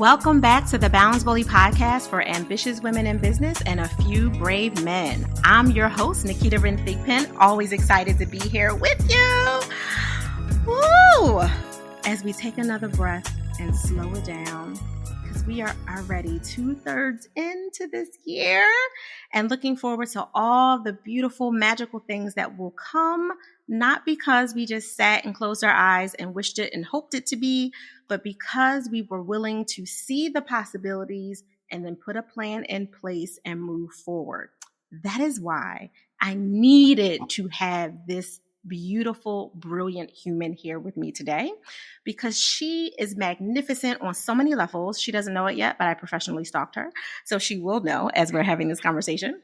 Welcome back to the Balance Bully podcast for ambitious women in business and a few brave men. I'm your host, Naketa Ren Thigpen, always excited to be here with you. Woo! As we take another breath and slow it down, because we are already 2/3 into this year and looking forward to all the beautiful, magical things that will come, not because we just sat and closed our eyes and wished it and hoped it to be, but because we were willing to see the possibilities and then put a plan in place and move forward. That is why I needed to have this beautiful, brilliant human here with me today, because she is magnificent on so many levels. She doesn't know it yet, but I professionally stalked her, so she will know as we're having this conversation.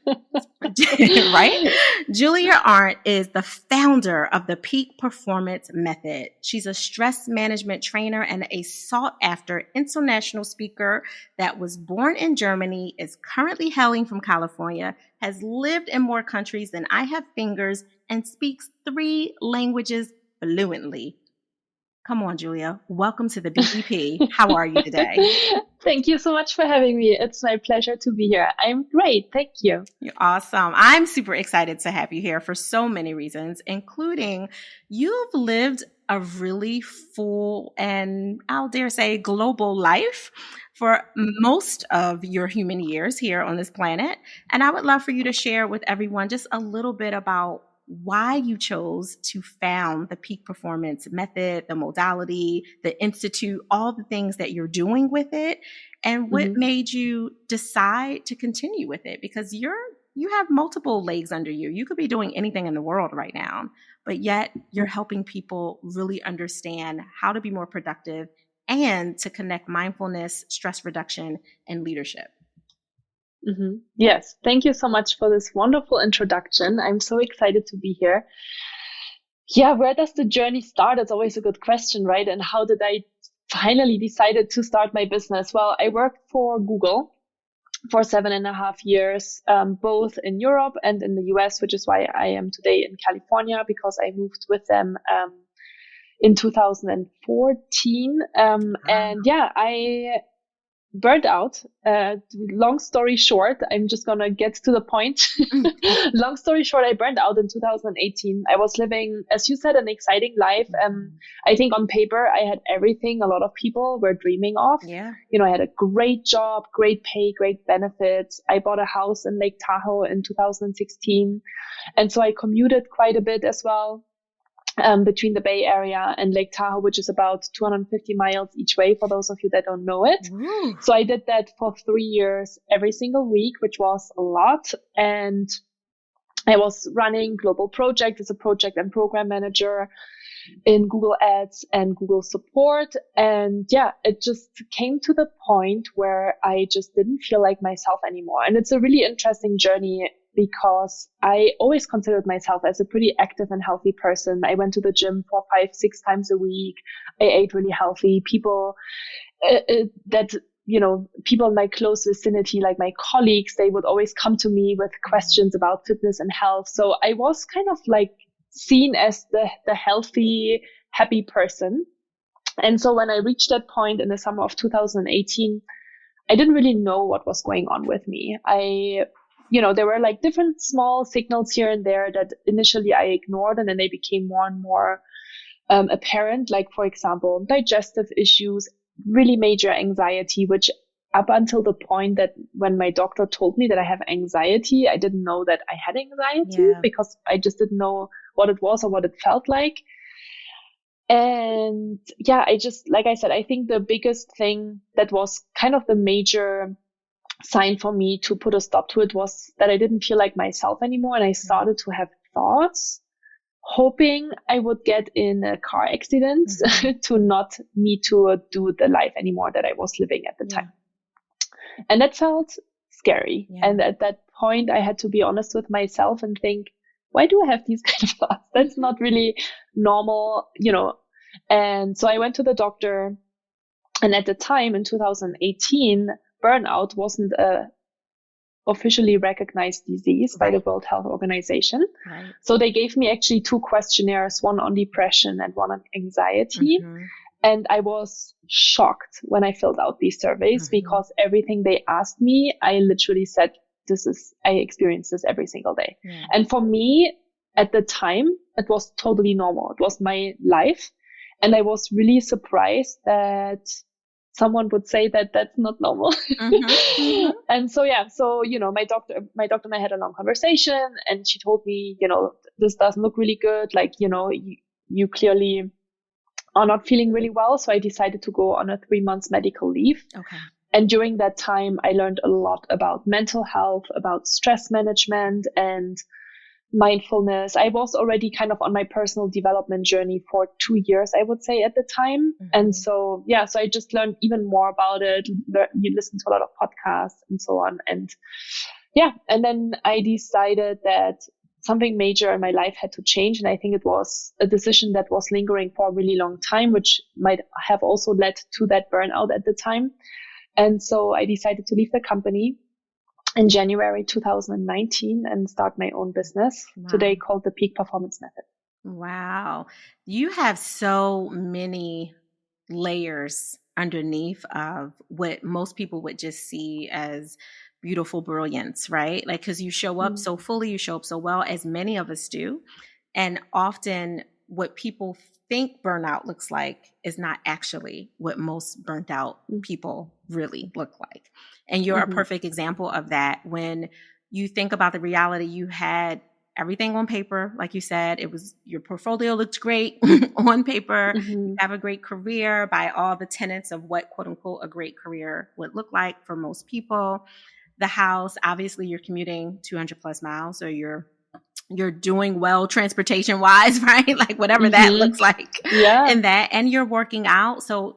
Right? Julia Arndt is the founder of the Peak Performance Method. She's a stress management trainer and a sought-after international speaker that was born in Germany, is currently hailing from California, has lived in more countries than I have fingers, and speaks 3 languages fluently. Come on, Julia. Welcome to the BPP. How are you today? Thank you so much for having me. It's my pleasure to be here. I'm great. Thank you. You're awesome. I'm super excited to have you here for so many reasons, including you've lived a really full and I'll dare say global life for most of your human years here on this planet. And I would love for you to share with everyone just a little bit about why you chose to found the Peak Performance Method, the modality, the institute, all the things that you're doing with it, and what made you decide to continue with it, because you have multiple legs under you. You could be doing anything in the world right now, but yet you're helping people really understand how to be more productive and to connect mindfulness, stress reduction, and leadership. Yes, thank you so much for this wonderful introduction. I'm so excited to be here. Yeah, where does the journey start? It's always a good question, right? And how did I finally decided to start my business? Well, I worked for Google for 7.5 years, both in Europe and in the US, which is why I am today in California, because I moved with them in 2014. And yeah, I burned out. Long story short, I'm just gonna get to the point. Long story short, I burned out in 2018. I was living, as you said, an exciting life. I think on paper, I had everything a lot of people were dreaming of. Yeah. You know, I had a great job, great pay, great benefits. I bought a house in Lake Tahoe in 2016. And so I commuted quite a bit as well. Between the Bay Area and Lake Tahoe, which is about 250 miles each way for those of you that don't know it. So I did that for 3 years every single week, which was a lot. And I was running global projects as a project and program manager in Google Ads and Google Support. And yeah, it just came to the point where I just didn't feel like myself anymore. And it's a really interesting journey, because I always considered myself as a pretty active and healthy person. I went to the gym 4, 5, 6 times a week. I ate really healthy. People people in my close vicinity, like my colleagues, they would always come to me with questions about fitness and health. So I was kind of like seen as the healthy, happy person. And so when I reached that point in the summer of 2018, I didn't really know what was going on with me. There were like different small signals here and there that initially I ignored, and then they became more and more apparent. Like, for example, digestive issues, really major anxiety, which up until the point that when my doctor told me that I have anxiety, I didn't know that I had anxiety because I just didn't know what it was or what it felt like. And yeah, like I said, I think the biggest thing that was kind of the major sign for me to put a stop to it was that I didn't feel like myself anymore. And I started to have thoughts hoping I would get in a car accident to not need to do the life anymore that I was living at the time. And that felt scary. Yeah. And at that point, I had to be honest with myself and think, why do I have these kind of thoughts? That's not really normal, And so I went to the doctor. And at the time in 2018, burnout wasn't a officially recognized disease by the World Health Organization. Right. So they gave me actually 2 questionnaires, one on depression and one on anxiety. And I was shocked when I filled out these surveys because everything they asked me, I literally said, I experience this every single day. Yeah. And for me at the time, it was totally normal. It was my life. And I was really surprised that someone would say that that's not normal. And so, my doctor and I had a long conversation, and she told me, this doesn't look really good. Like, you clearly are not feeling really well. So I decided to go on a 3-month medical leave. Okay. And during that time, I learned a lot about mental health, about stress management and mindfulness. I was already kind of on my personal development journey for 2 years, I would say, at the time. And so, so I just learned even more about it. You listen to a lot of podcasts and so on. And and then I decided that something major in my life had to change. And I think it was a decision that was lingering for a really long time, which might have also led to that burnout at the time. And so I decided to leave the company in January 2019 and start my own business today called the Peak Performance Method. Wow. You have so many layers underneath of what most people would just see as beautiful brilliance, right? Like, because you show up so fully, you show up so well, as many of us do. And often what people think burnout looks like is not actually what most burnt out people really look like. And you're a perfect example of that. When you think about the reality, you had everything on paper. Like you said, your portfolio looked great on paper. You have a great career by all the tenets of what, quote unquote, a great career would look like for most people. The house, obviously you're commuting 200 plus miles, so you're doing well transportation wise, right? Like whatever that looks like. Yeah. And that, and you're working out. So,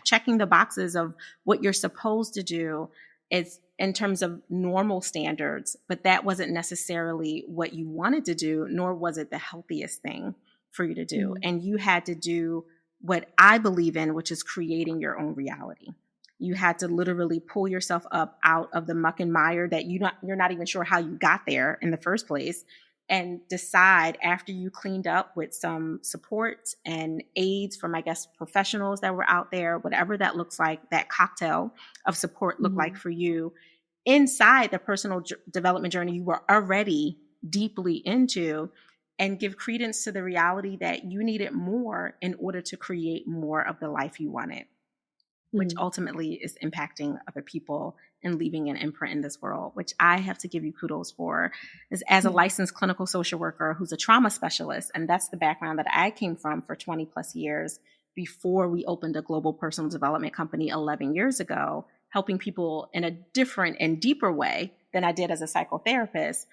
checking the boxes of what you're supposed to do is in terms of normal standards, but that wasn't necessarily what you wanted to do, nor was it the healthiest thing for you to do. And you had to do what I believe in, which is creating your own reality. You had to literally pull yourself up out of the muck and mire that you're not even sure how you got there in the first place, and decide, after you cleaned up with some support and aids from, I guess, professionals that were out there, whatever that looks like, that cocktail of support looked like for you inside the personal development journey you were already deeply into, and give credence to the reality that you needed more in order to create more of the life you wanted, which ultimately is impacting other people and leaving an imprint in this world, which I have to give you kudos for. As a licensed clinical social worker who's a trauma specialist, and that's the background that I came from for 20 plus years before we opened a global personal development company 11 years ago, helping people in a different and deeper way than I did as a psychotherapist.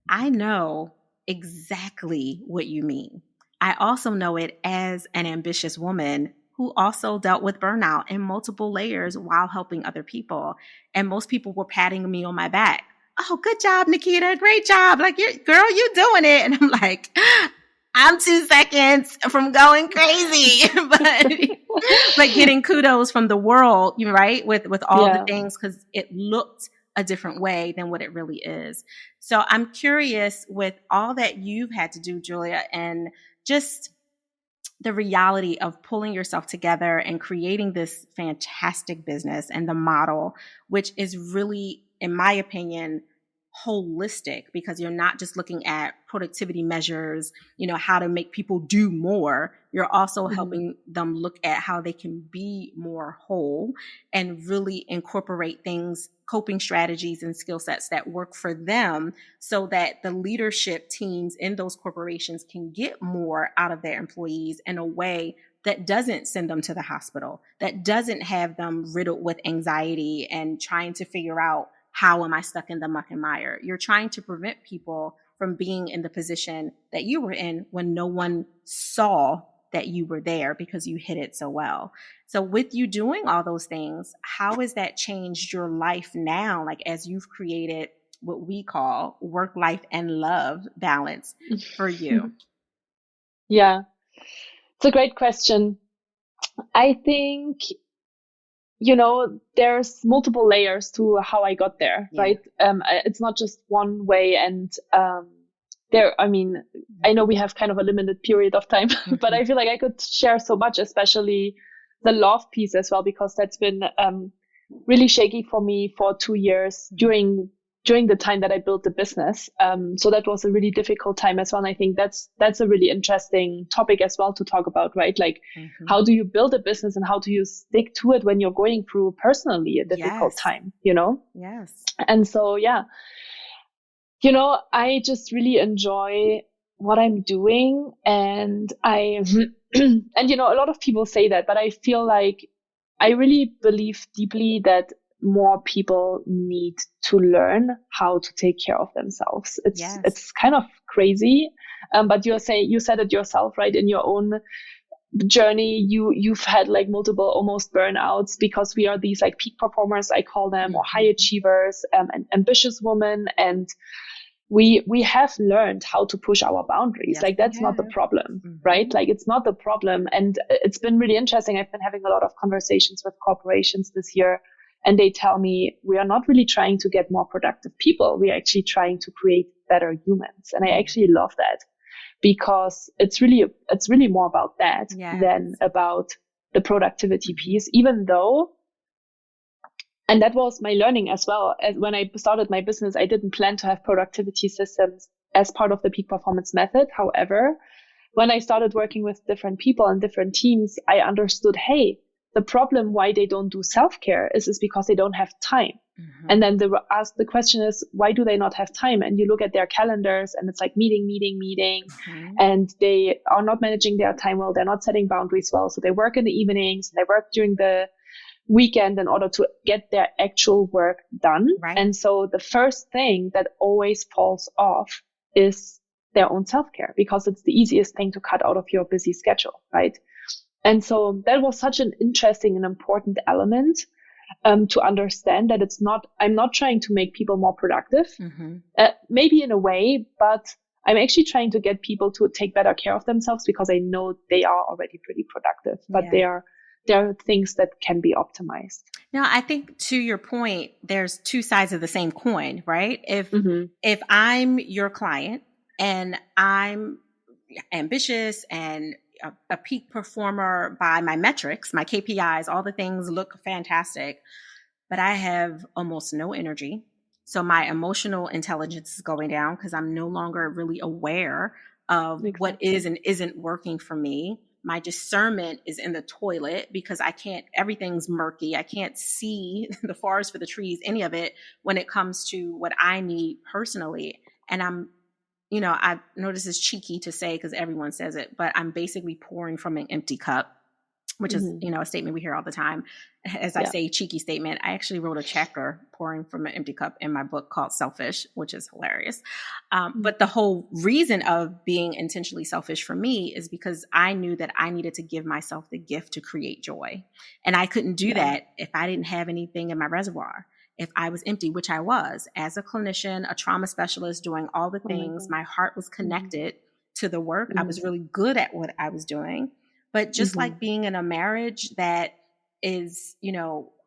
I know exactly what you mean. I also know it as an ambitious woman who also dealt with burnout in multiple layers while helping other people. And most people were patting me on my back. Oh, good job, Naketa. Great job. Like, girl, you're doing it. And I'm like, I'm 2 seconds from going crazy, but getting kudos from the world, right? With all the things, because it looked a different way than what it really is. So I'm curious, with all that you've had to do, Julia, and just the reality of pulling yourself together and creating this fantastic business and the model, which is really, in my opinion, holistic, because you're not just looking at productivity measures, how to make people do more. You're also helping them look at how they can be more whole and really incorporate things, coping strategies and skill sets that work for them, so that the leadership teams in those corporations can get more out of their employees in a way that doesn't send them to the hospital, that doesn't have them riddled with anxiety and trying to figure out, how am I stuck in the muck and mire? You're trying to prevent people from being in the position that you were in when no one saw that you were there because you hid it so well. So with you doing all those things, how has that changed your life now? Like, as you've created what we call work, life, and love balance for you? Yeah, it's a great question. I think, there's multiple layers to how I got there, right? It's not just one way. And I mean, I know we have kind of a limited period of time, but I feel like I could share so much, especially the love piece as well, because that's been really shaky for me for 2 years during the time that I built the business. So that was a really difficult time as well. And I think that's a really interesting topic as well to talk about, right? Like, how do you build a business and how do you stick to it when you're going through personally a difficult time, you know? Yes. And so, yeah, you know, I just really enjoy what I'm doing. And and, you know, a lot of people say that, but I feel like I really believe deeply that more people need to learn how to take care of themselves. It's kind of crazy. But you said it yourself, right? In your own journey, you've had like multiple almost burnouts, because we are these like peak performers, I call them, or high achievers, and ambitious women. And we have learned how to push our boundaries. Like, that's not the problem, right? Like, it's not the problem. And it's been really interesting. I've been having a lot of conversations with corporations this year, and they tell me we are not really trying to get more productive people. We are actually trying to create better humans. And I actually love that, because it's really more about that than about the productivity piece, even though. And that was my learning as well. As when I started my business, I didn't plan to have productivity systems as part of the peak performance method. However, when I started working with different people and different teams, I understood, hey, the problem why they don't do self-care is because they don't have time. And then the question is, why do they not have time? And you look at their calendars and it's like meeting, and they are not managing their time well. They're not setting boundaries well. So they work in the evenings, they work during the weekend in order to get their actual work done. Right. And so the first thing that always falls off is their own self-care, because it's the easiest thing to cut out of your busy schedule, right? And so that was such an interesting and important element to understand that I'm not trying to make people more productive, maybe in a way, but I'm actually trying to get people to take better care of themselves, because I know they are already pretty productive, but there are things that can be optimized. Now, I think to your point, there's two sides of the same coin, right? If I'm your client and I'm ambitious and a peak performer by my metrics, my KPIs, all the things look fantastic, but I have almost no energy. So my emotional intelligence is going down because I'm no longer really aware of what is and isn't working for me. My discernment is in the toilet because everything's murky. I can't see the forest for the trees, any of it, when it comes to what I need personally. And I know this is cheeky to say because everyone says it, but I'm basically pouring from an empty cup, which is, a statement we hear all the time. As I say, cheeky statement, I actually wrote a chapter, Pouring from an Empty Cup, in my book called Selfish, which is hilarious. But the whole reason of being intentionally selfish for me is because I knew that I needed to give myself the gift to create joy. And I couldn't do that if I didn't have anything in my reservoir. If I was empty, which I was, as a clinician, a trauma specialist, doing all the things, my heart was connected to the work. I was really good at what I was doing. But just like being in a marriage that is,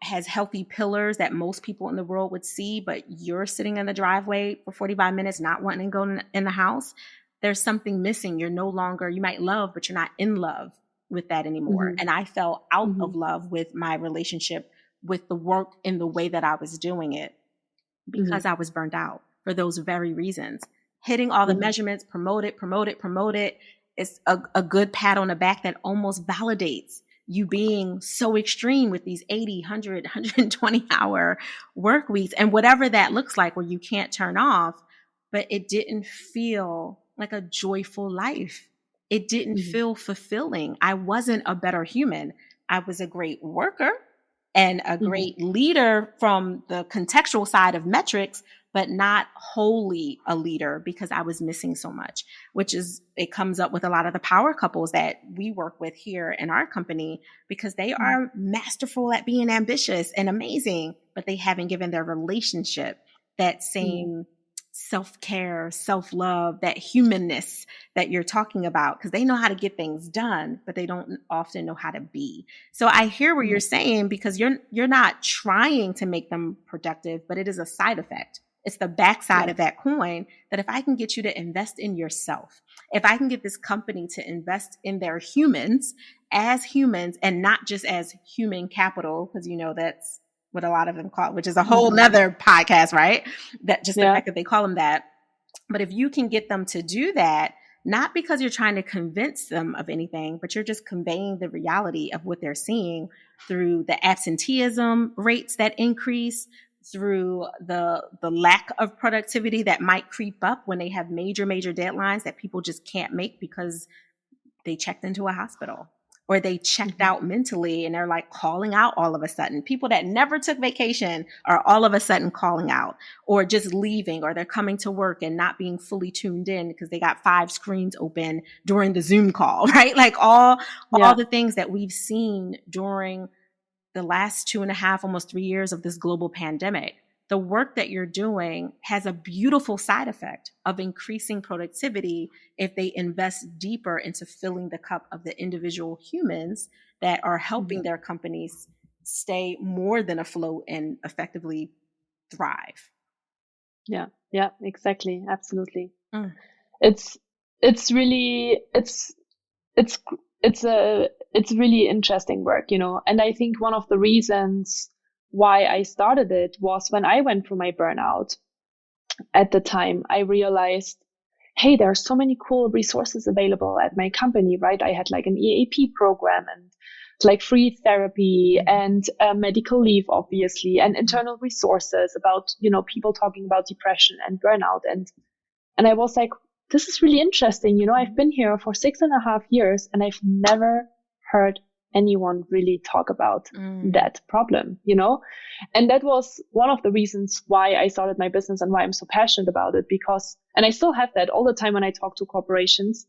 has healthy pillars that most people in the world would see, but you're sitting in the driveway for 45 minutes, not wanting to go in the house, there's something missing. You're no longer, you might love, but you're not in love with that anymore. And I fell out of love with my relationship with the work in the way that I was doing it because I was burned out for those very reasons. Hitting all the measurements, promote it. It's a good pat on the back that almost validates you being so extreme with these 80, 100, 120 hour work weeks and whatever that looks like where you can't turn off, but it didn't feel like a joyful life. It didn't feel fulfilling. I wasn't a better human. I was a great worker and a great leader from the contextual side of metrics, but not wholly a leader because I was missing so much, it comes up with a lot of the power couples that we work with here in our company because they are masterful at being ambitious and amazing, but they haven't given their relationship that same self-care, self-love, that humanness that you're talking about, because they know how to get things done, but they don't often know how to be. So I hear what you're saying because you're not trying to make them productive, but it is a side effect It's the backside of that coin, that if I can get you to invest in yourself, if I can get this company to invest in their humans as humans and not just as human capital, because that's what a lot of them call it, which is a whole nother podcast, right? That just the fact that they call them that. But if you can get them to do that, not because you're trying to convince them of anything, but you're just conveying the reality of what they're seeing through the absenteeism rates that increase, through the lack of productivity that might creep up when they have major deadlines that people just can't make because they checked into a hospital or they checked out mentally and they're like calling out all of a sudden. People that never took vacation are all of a sudden calling out or just leaving, or they're coming to work and not being fully tuned in because they got 5 screens open during the Zoom call, right? Like all the things that we've seen during the last 2.5, almost 3 years of this global pandemic. The work that you're doing has a beautiful side effect of increasing productivity if they invest deeper into filling the cup of the individual humans that are helping their companies stay more than afloat and effectively thrive. Yeah, exactly. Absolutely. It's really, it's really interesting work, and I think one of the reasons why I started it was when I went through my burnout. At the time, I realized, hey, there are so many cool resources available at my company, right? I had like an EAP program and like free therapy and medical leave, obviously, and internal resources about, people talking about depression and burnout. And I was like, this is really interesting. I've been here for 6.5 years and I've never heard anyone really talk about that problem, and that was one of the reasons why I started my business and why I'm so passionate about it, because, and I still have that all the time when I talk to corporations,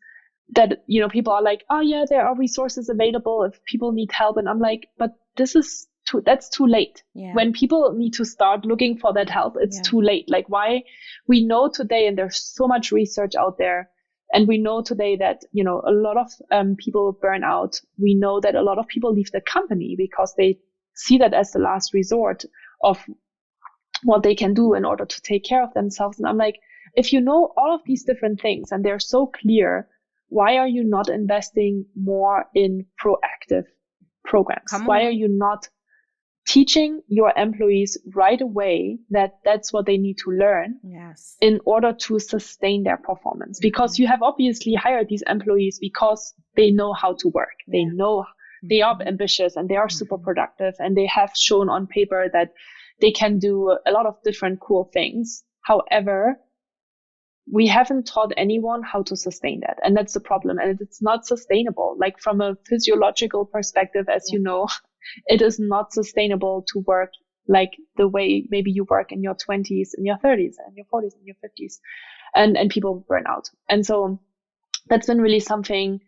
that, people are like, oh yeah, there are resources available if people need help. And I'm like, but that's too late. Yeah. When people need to start looking for that help, it's too late. Like, why? We know today, and there's so much research out there, and we know today that, a lot of people burn out. We know that a lot of people leave the company because they see that as the last resort of what they can do in order to take care of themselves. And I'm like, if you know all of these different things and they're so clear, why are you not investing more in proactive programs? Why are you not teaching your employees right away that that's what they need to learn in order to sustain their performance? Because you have obviously hired these employees because they know how to work. They know they are ambitious and they are super productive, and they have shown on paper that they can do a lot of different cool things. However, we haven't taught anyone how to sustain that. And that's the problem. And it's not sustainable. Like, from a physiological perspective, as you know, it is not sustainable to work like the way maybe you work in your 20s, in your 30s, and your 40s, and your 50s, and people burn out. And so that's been really something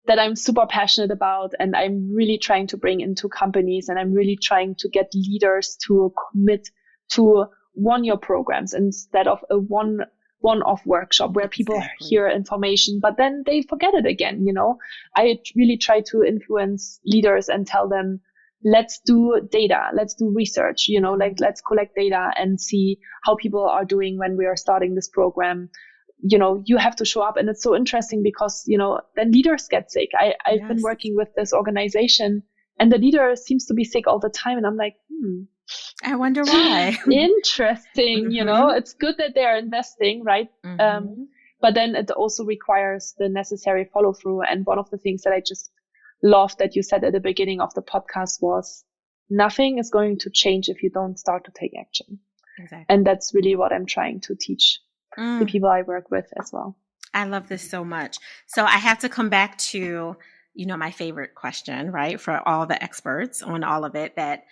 that I'm super passionate about, and I'm really trying to bring into companies, and I'm really trying to get leaders to commit to one-year programs instead of a one-off workshop where people hear information, but then they forget it again. I really try to influence leaders and tell them, let's do data, let's do research, like, let's collect data and see how people are doing when we are starting this program. You have to show up. And it's so interesting because, then leaders get sick. I've been working with this organization and the leader seems to be sick all the time. And I'm like, I wonder why. Interesting. It's good that they are investing, right? But then it also requires the necessary follow through. And one of the things that I just loved that you said at the beginning of the podcast was, nothing is going to change if you don't start to take action. Exactly. And that's really what I'm trying to teach the people I work with as well. I love this so much. So I have to come back to, my favorite question, right? For all the experts on all of it, that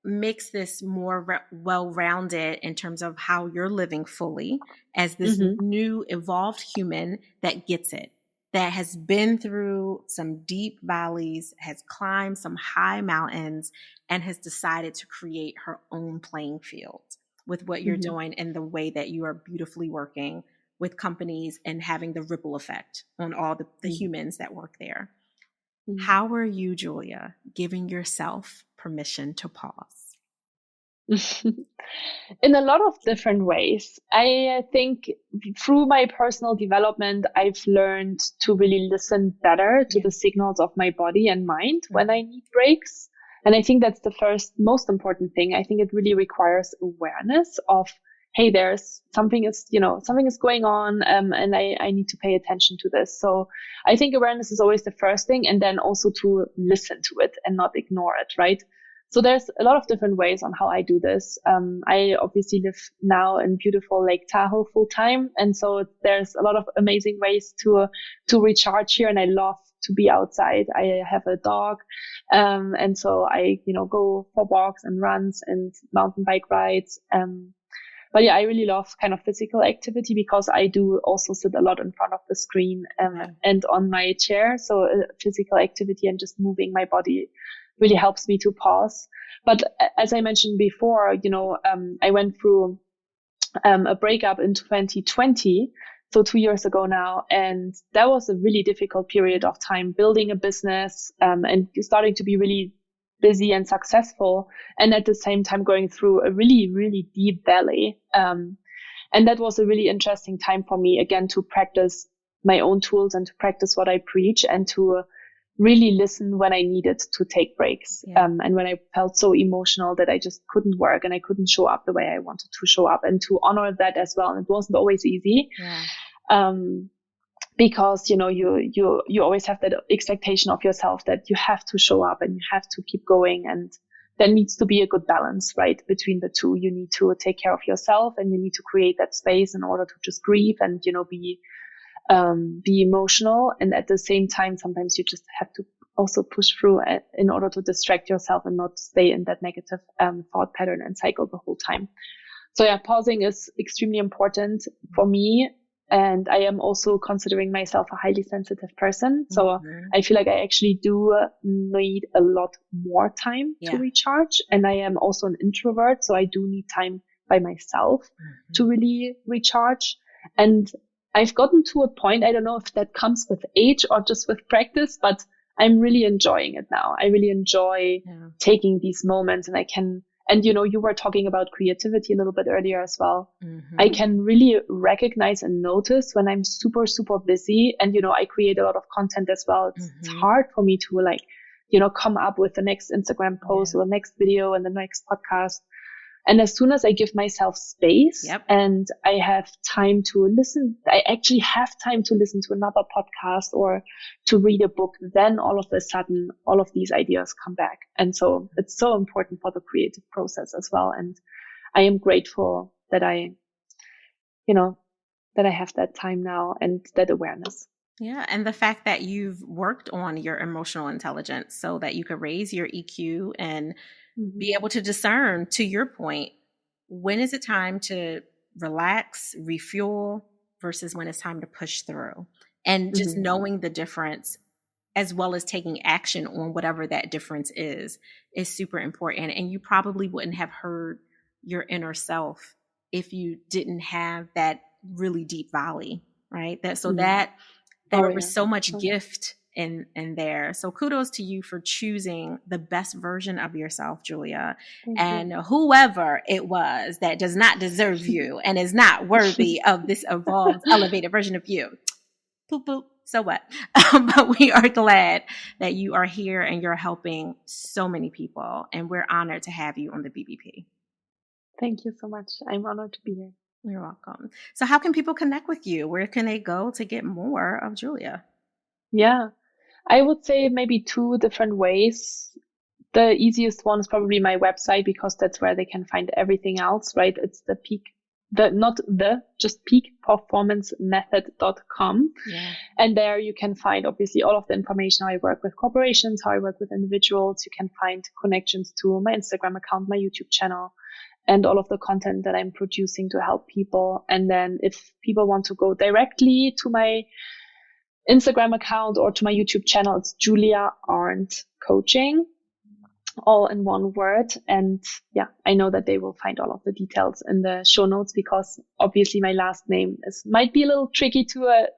makes this more well-rounded in terms of how you're living fully as this new evolved human that gets it, that has been through some deep valleys, has climbed some high mountains, and has decided to create her own playing field with what you're doing and the way that you are beautifully working with companies and having the ripple effect on all the humans that work there. How are you, Julia, giving yourself permission to pause? In a lot of different ways. I think through my personal development, I've learned to really listen better to the signals of my body and mind when I need breaks. And I think that's the first most important thing. I think it really requires awareness of, hey, there's something is going on, and I need to pay attention to this. So I think awareness is always the first thing, and then also to listen to it and not ignore it, right? So there's a lot of different ways on how I do this. I obviously live now in beautiful Lake Tahoe full time. And so there's a lot of amazing ways to recharge here. And I love to be outside. I have a dog. And so I, go for walks and runs and mountain bike rides. But yeah, I really love kind of physical activity because I do also sit a lot in front of the screen, and on my chair. So physical activity and just moving my body really helps me to pause. But as I mentioned before, I went through a breakup in 2020, so 2 years ago now, and that was a really difficult period of time building a business, and starting to be really busy and successful, and at the same time going through a really, really deep valley. And that was a really interesting time for me, again, to practice my own tools and to practice what I preach and to really listen when I needed to take breaks. And when I felt so emotional that I just couldn't work and I couldn't show up the way I wanted to show up, and to honor that as well. And it wasn't always easy. Because, you always have that expectation of yourself that you have to show up and you have to keep going. And there needs to be a good balance, right, between the two. You need to take care of yourself and you need to create that space in order to just grieve and, be emotional. And at the same time, sometimes you just have to also push through in order to distract yourself and not stay in that negative thought pattern and cycle the whole time. So yeah, pausing is extremely important for me. And I am also considering myself a highly sensitive person. So I feel like I actually do need a lot more time to recharge. And I am also an introvert. So I do need time by myself to really recharge. And I've gotten to a point, I don't know if that comes with age or just with practice, but I'm really enjoying it now. I really enjoy taking these moments, and I can, and you were talking about creativity a little bit earlier as well. I can really recognize and notice when I'm super, super busy, and, I create a lot of content as well. It's hard for me to come up with the next Instagram post or the next video and the next podcast. And as soon as I give myself space and I have time to listen, I actually have time to listen to another podcast or to read a book, then all of a sudden, all of these ideas come back. And so it's so important for the creative process as well. And I am grateful that I have that time now and that awareness. Yeah. And the fact that you've worked on your emotional intelligence so that you could raise your EQ and be able to discern, to your point, when is it time to relax, refuel, versus when it's time to push through. And just knowing the difference, as well as taking action on whatever that difference is super important. And you probably wouldn't have heard your inner self if you didn't have that really deep valley, right? There was so much gift in there. So kudos to you for choosing the best version of yourself, Julia. And whoever it was that does not deserve you and is not worthy of this evolved, elevated version of you, poop, poop, so what? But we are glad that you are here and you're helping so many people. And we're honored to have you on the BBP. Thank you so much. I'm honored to be here. You're welcome. So how can people connect with you? Where can they go to get more of Julia? Yeah, I would say maybe 2 different ways. The easiest one is probably my website, because that's where they can find everything else, right? It's just peakperformancemethod.com. Yeah. And there you can find obviously all of the information, how I work with corporations, how I work with individuals. You can find connections to my Instagram account, my YouTube channel, and all of the content that I'm producing to help people. And then if people want to go directly to my Instagram account or to my YouTube channel, it's Julia Arndt Coaching, all in one word. And yeah, I know that they will find all of the details in the show notes, because obviously my last name might be a little tricky to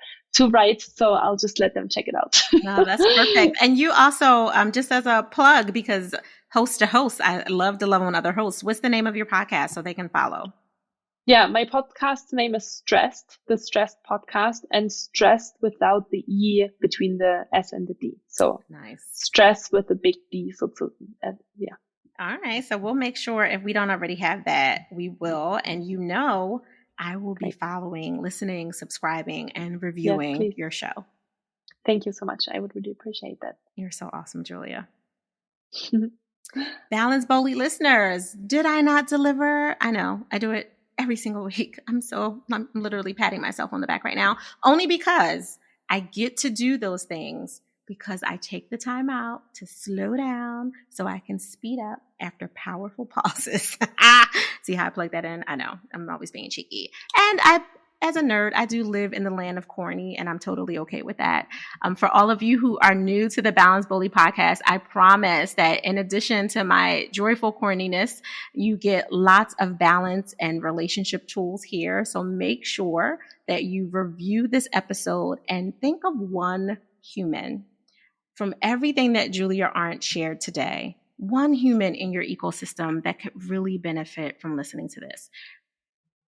write. So I'll just let them check it out. No, that's perfect. And you also, just as a plug, because host to host. I love to love on other hosts. What's the name of your podcast so they can follow? Yeah, my podcast name is Stressed, the Stressed Podcast, and Stressed without the E between the S and the D. So nice. Stress with a big D. So yeah. All right. So we'll make sure if we don't already have that, we will. And I will be following, listening, subscribing, and reviewing your show. Thank you so much. I would really appreciate that. You're so awesome, Julia. Balance Boldly listeners, did I not deliver? I know. I do it every single week. I'm literally patting myself on the back right now, only because I get to do those things because I take the time out to slow down so I can speed up after powerful pauses. See how I plug that in? I know. I'm always being cheeky. And as a nerd, I do live in the land of corny, and I'm totally okay with that. For all of you who are new to the Balance Boldly podcast, I promise that in addition to my joyful corniness, you get lots of balance and relationship tools here. So make sure that you review this episode and think of one human from everything that Julia Arndt shared today, one human in your ecosystem that could really benefit from listening to this.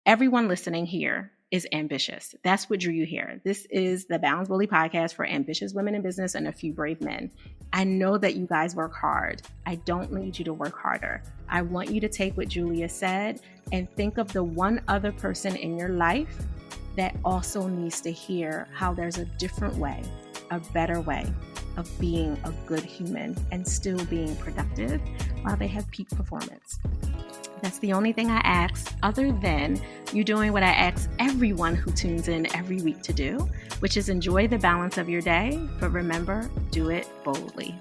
Everyone listening here is ambitious. That's what drew you here. This is the Balance Boldly podcast for ambitious women in business and a few brave men. I know that you guys work hard. I don't need you to work harder. I want you to take what Julia said and think of the one other person in your life that also needs to hear how there's a different way, a better way of being a good human and still being productive while they have peak performance. That's the only thing I ask, other than you doing what I ask everyone who tunes in every week to do, which is enjoy the balance of your day, but remember, do it boldly.